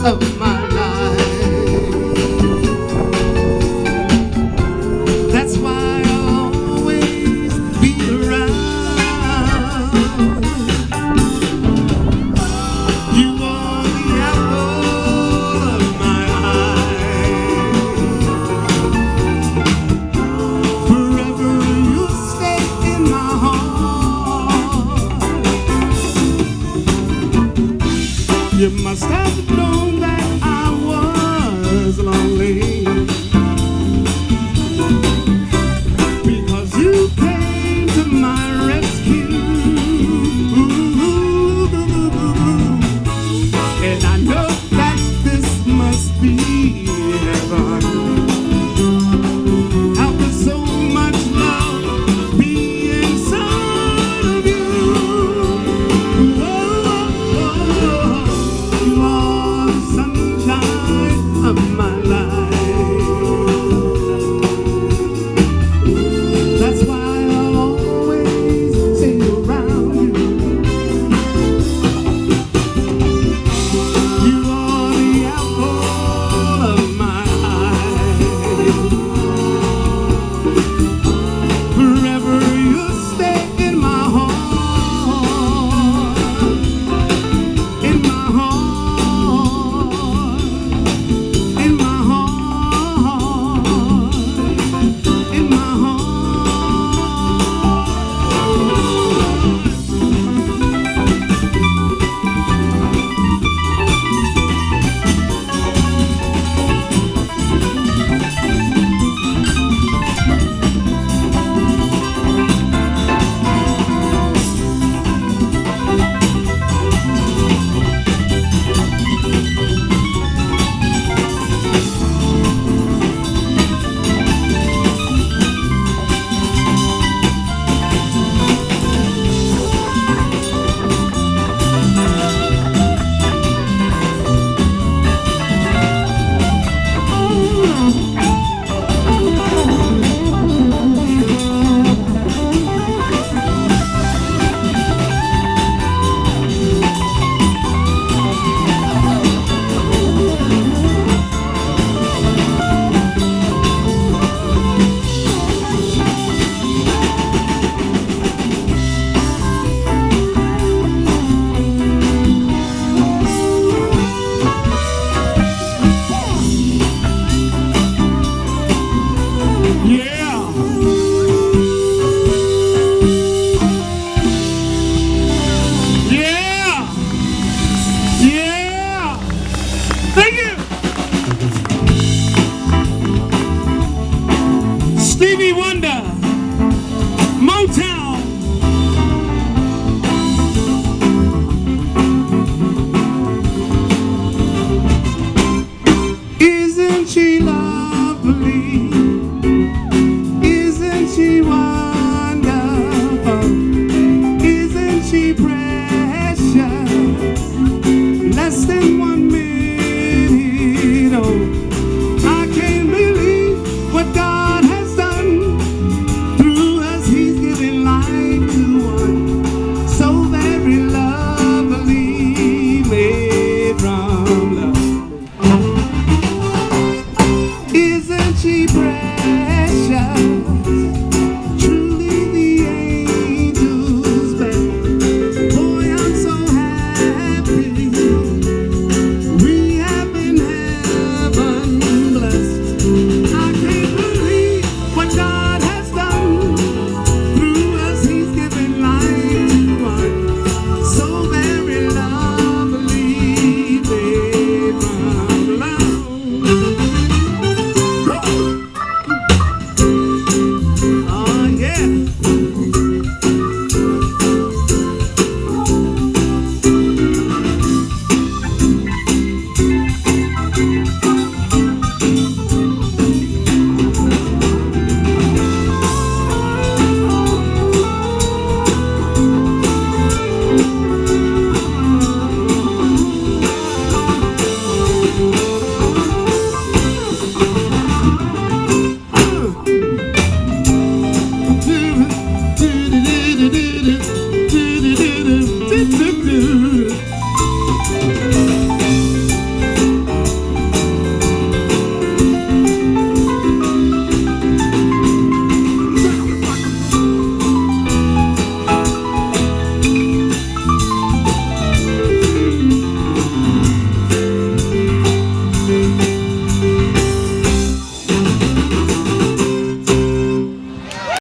of my life. That's why I'll always be around. You are the apple of my eye. Forever you stay in my heart. You must have known that I was lonely, because you came to my rescue. And I know that this must be heaven. How could so much love be inside of you? You are the sunshine of my life. That's why I'll always stay around you. You are the apple of my eye. Forever you stay in my heart. In my heart. In my heart. In my heart. Yeah. Yeah. Yeah. Thank you. Stevie Wonder, Motown. Isn't she lovely? Isn't she wonderful? Isn't she precious? Less than 1 minute, oh, I can't believe what God has done. Through us He's given life to one so very lovely, made from love. Isn't she precious? Truly the angels best. Boy, I'm so happy. We have been heaven blessed. I can't believe what God has done. Through us He's given life to one so very lovely, made from love. Oh yeah.